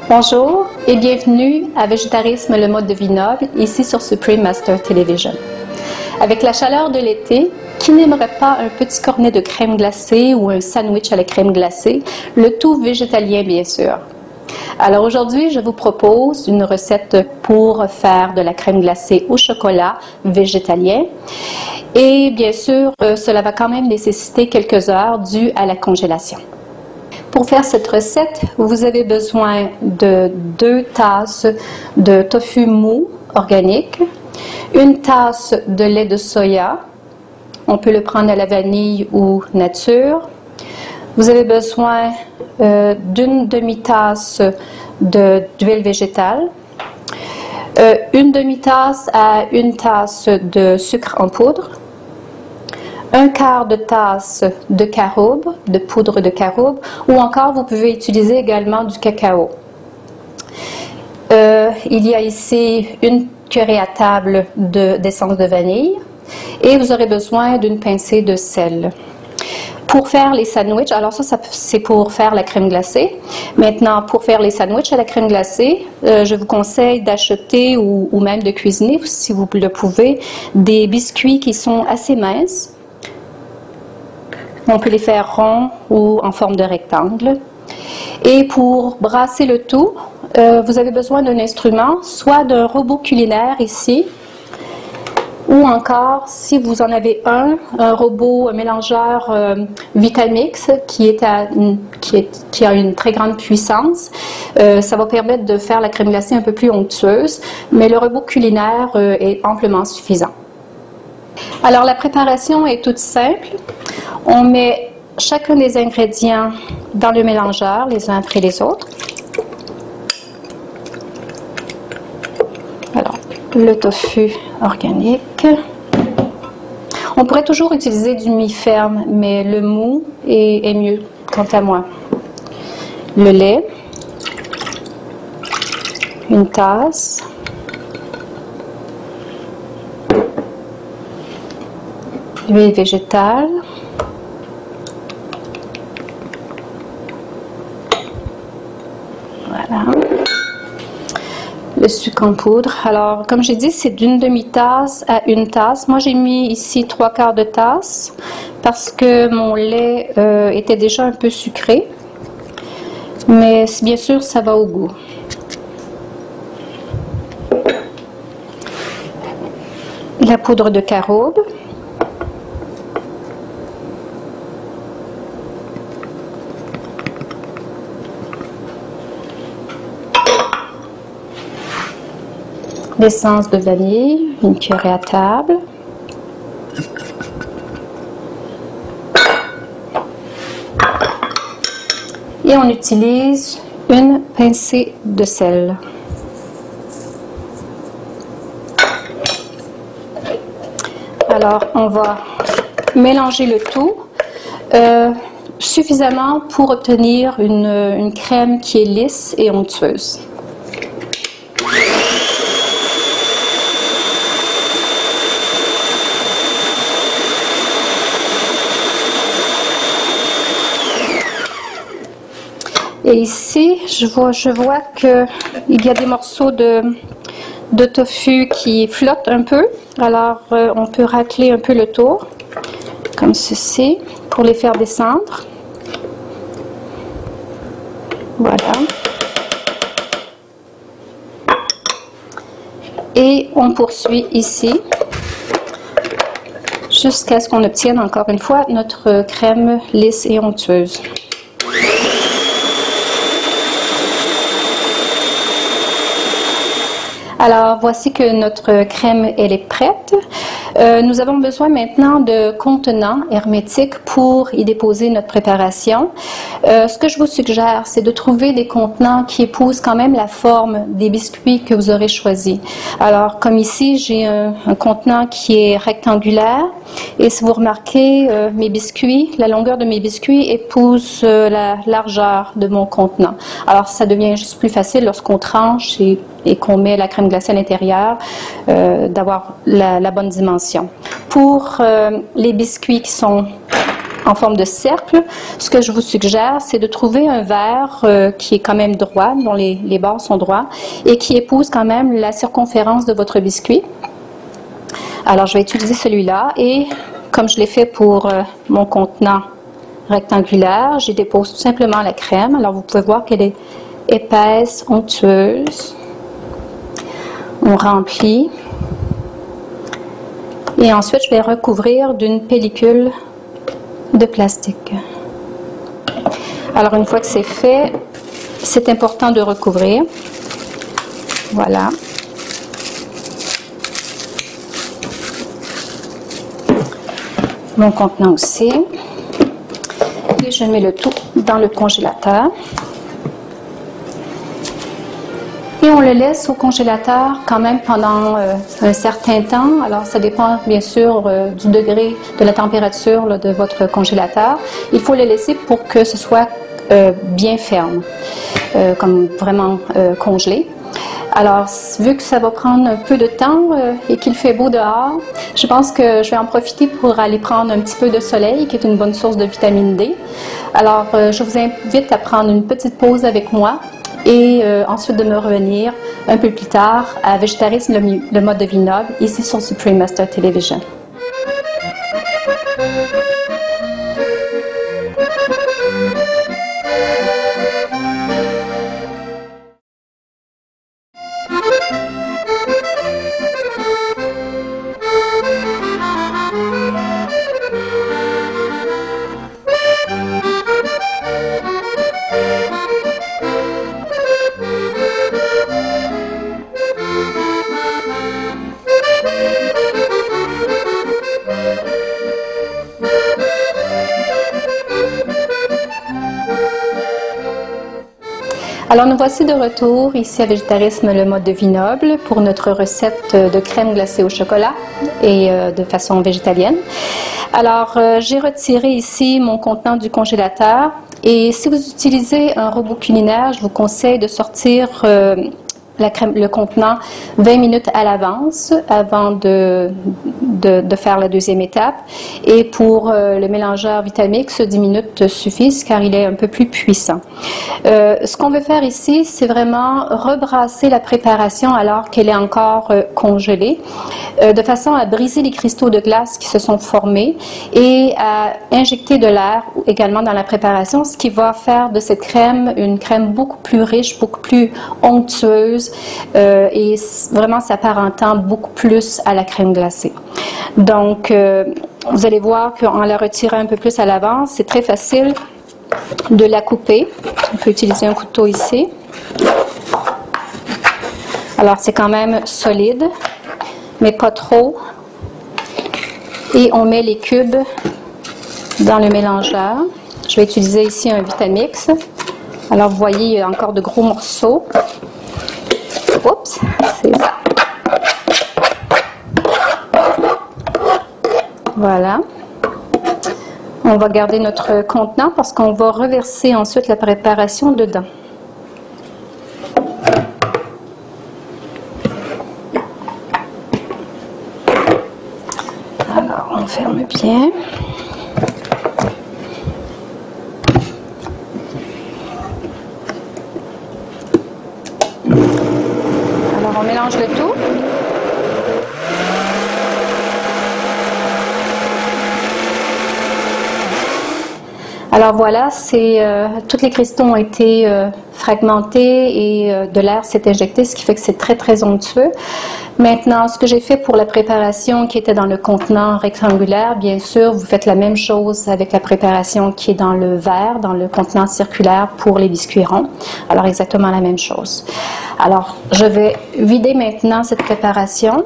Bonjour et bienvenue à Végétarisme, le mode de vie noble, ici sur Supreme Master Television. Avec la chaleur de l'été, qui n'aimerait pas un petit cornet de crème glacée ou un sandwich à la crème glacée, le tout végétalien bien sûr. Alors aujourd'hui, je vous propose une recette pour faire de la crème glacée au chocolat végétalien. Et bien sûr, cela va quand même nécessiter quelques heures dues à la congélation. Pour faire cette recette, vous avez besoin de 2 tasses de tofu mou organique, 1 tasse de lait de soya, on peut le prendre à la vanille ou nature. Vous avez besoin d'une demi-tasse d'huile végétale, 1 demi-tasse à 1 tasse de sucre en poudre, 1/4 de tasse de caroube, de poudre de caroube, ou encore vous pouvez utiliser également du cacao. Il y a ici 1 cuillerée à table d'essence de vanille et vous aurez besoin d'une pincée de sel. Pour faire les sandwichs, alors ça c'est pour faire la crème glacée. Maintenant, pour faire les sandwichs à la crème glacée, je vous conseille d'acheter ou même de cuisiner, si vous le pouvez, des biscuits qui sont assez minces. On peut les faire ronds ou en forme de rectangle. Et pour brasser le tout, vous avez besoin d'un instrument, soit d'un robot culinaire ici, ou encore, si vous en avez un robot, un mélangeur Vitamix qui a une très grande puissance. Ça va permettre de faire la crème glacée un peu plus onctueuse, mais le robot culinaire est amplement suffisant. Alors la préparation est toute simple. On met chacun des ingrédients dans le mélangeur, les uns après les autres. Alors, le tofu organique. On pourrait toujours utiliser du mi-ferme, mais le mou est mieux, quant à moi. Le lait, 1 tasse. L'huile végétale. Voilà. Le sucre en poudre. Alors, comme j'ai dit, c'est d'une demi-tasse à 1 tasse. Moi, j'ai mis ici 3/4 de tasse parce que mon lait était déjà un peu sucré. Mais bien sûr, ça va au goût. La poudre de caroube. L'essence de vanille, 1 cuillerée à table. Et on utilise 1 pincée de sel. Alors, on va mélanger le tout suffisamment pour obtenir une crème qui est lisse et onctueuse. Et ici, je vois qu'il y a des morceaux de tofu qui flottent un peu. Alors, on peut racler un peu le tour, comme ceci, pour les faire descendre. Voilà. Et on poursuit ici, jusqu'à ce qu'on obtienne encore une fois notre crème lisse et onctueuse. Alors, voici que notre crème elle est prête. Nous avons besoin maintenant de contenants hermétiques pour y déposer notre préparation. Ce que je vous suggère, c'est de trouver des contenants qui épousent quand même la forme des biscuits que vous aurez choisis. Alors, comme ici, j'ai un contenant qui est rectangulaire. Et si vous remarquez, mes biscuits, la longueur de mes biscuits épouse la largeur de mon contenant. Alors, ça devient juste plus facile lorsqu'on tranche et qu'on met la crème glacée à l'intérieur, d'avoir la bonne dimension. Pour les biscuits qui sont en forme de cercle. Ce que je vous suggère, c'est de trouver un verre qui est quand même droit, dont les bords sont droits, et qui épouse quand même la circonférence de votre biscuit. Alors, je vais utiliser celui-là, et comme je l'ai fait pour mon contenant rectangulaire, j'y dépose tout simplement la crème. Alors, vous pouvez voir qu'elle est épaisse, onctueuse. On remplit. Et ensuite, je vais recouvrir d'une pellicule de plastique. Alors, une fois que c'est fait, c'est important de recouvrir. Voilà. Mon contenant aussi. Et je mets le tout dans le congélateur. Et on le laisse au congélateur quand même pendant un certain temps. Alors, ça dépend bien sûr du degré de la température là, de votre congélateur. Il faut le laisser pour que ce soit bien ferme, comme vraiment congelé. Alors, vu que ça va prendre un peu de temps et qu'il fait beau dehors, je pense que je vais en profiter pour aller prendre un petit peu de soleil, qui est une bonne source de vitamine D. Alors, je vous invite à prendre une petite pause avec moi et ensuite de me revenir un peu plus tard à Végétarisme, le mode de vie noble, ici sur Supreme Master Television. Alors nous voici de retour ici à Végétarisme, le mode de vie noble pour notre recette de crème glacée au chocolat et de façon végétalienne. Alors j'ai retiré ici mon contenant du congélateur et si vous utilisez un robot culinaire, je vous conseille de sortir le contenant 20 minutes à l'avance avant de faire la deuxième étape. Et pour le mélangeur Vitamix, 10 minutes suffisent car il est un peu plus puissant. Ce qu'on veut faire ici, c'est vraiment rebrasser la préparation alors qu'elle est encore congelée, de façon à briser les cristaux de glace qui se sont formés et à injecter de l'air également dans la préparation, ce qui va faire de cette crème une crème beaucoup plus riche, beaucoup plus onctueuse, et vraiment s'apparentant beaucoup plus à la crème glacée. Donc, vous allez voir qu'en la retirant un peu plus à l'avance, c'est très facile de la couper. On peut utiliser un couteau ici. Alors, c'est quand même solide, mais pas trop. Et on met les cubes dans le mélangeur. Je vais utiliser ici un Vitamix. Alors, vous voyez, il y a encore de gros morceaux. Oups, c'est ça. Voilà. On va garder notre contenant parce qu'on va reverser ensuite la préparation dedans. Alors, on ferme bien. On mélange le tout. Alors voilà, tous les cristaux ont été fragmentés et de l'air s'est injecté, ce qui fait que c'est très très onctueux. Maintenant, ce que j'ai fait pour la préparation qui était dans le contenant rectangulaire, bien sûr, vous faites la même chose avec la préparation qui est dans le verre, dans le contenant circulaire pour les biscuits ronds. Alors exactement la même chose. Alors, je vais vider maintenant cette préparation.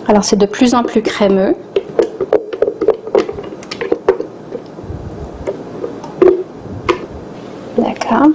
Alors, c'est de plus en plus crémeux. D'accord.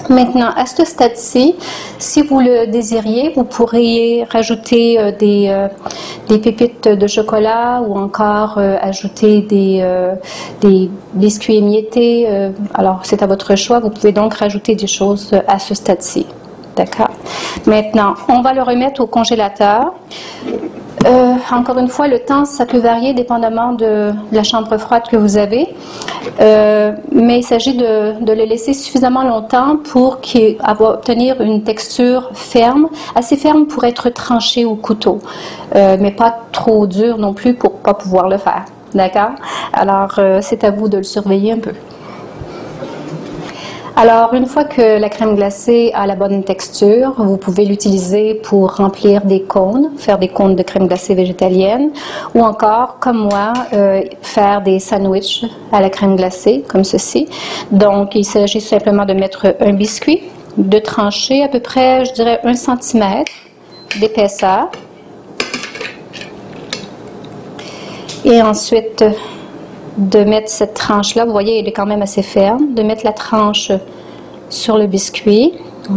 Maintenant, à ce stade-ci, si vous le désiriez, vous pourriez rajouter des pépites de chocolat ou encore ajouter des biscuits émiettés. Alors, c'est à votre choix. Vous pouvez donc rajouter des choses à ce stade-ci. D'accord. Maintenant, on va le remettre au congélateur Encore une fois, le temps, ça peut varier dépendamment de la chambre froide que vous avez, mais il s'agit de le laisser suffisamment longtemps pour obtenir une texture ferme, assez ferme pour être tranché au couteau, mais pas trop dur non plus pour ne pas pouvoir le faire. D'accord? Alors, c'est à vous de le surveiller un peu. Alors, une fois que la crème glacée a la bonne texture, vous pouvez l'utiliser pour remplir des cônes, faire des cônes de crème glacée végétalienne, ou encore, comme moi, faire des sandwichs à la crème glacée, comme ceci. Donc, il s'agit simplement de mettre un biscuit, de trancher à peu près, je dirais, 1 cm d'épaisseur. Et ensuite, de mettre cette tranche-là, vous voyez, elle est quand même assez ferme, de mettre la tranche sur le biscuit.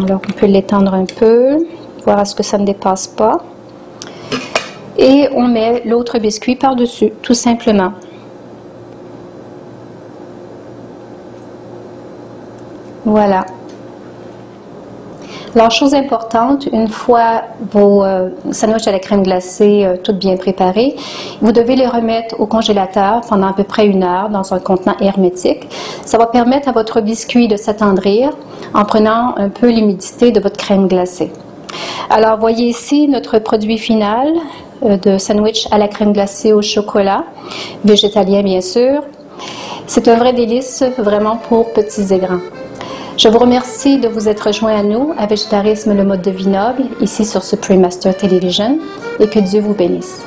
Alors, on peut l'étendre un peu, voir à ce que ça ne dépasse pas. Et on met l'autre biscuit par-dessus, tout simplement. Voilà. Alors, chose importante, une fois vos sandwichs à la crème glacée toutes bien préparés, vous devez les remettre au congélateur pendant à peu près 1 heure dans un contenant hermétique. Ça va permettre à votre biscuit de s'attendrir en prenant un peu l'humidité de votre crème glacée. Alors, voyez ici notre produit final de sandwich à la crème glacée au chocolat, végétalien bien sûr. C'est un vrai délice, vraiment pour petits et grands. Je vous remercie de vous être joints à nous à Végétarisme, le mode de vie noble, ici sur Supreme Master Television, et que Dieu vous bénisse.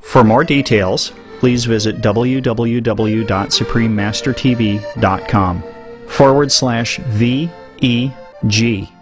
For more details, please visit www.suprememastertv.com/VEG.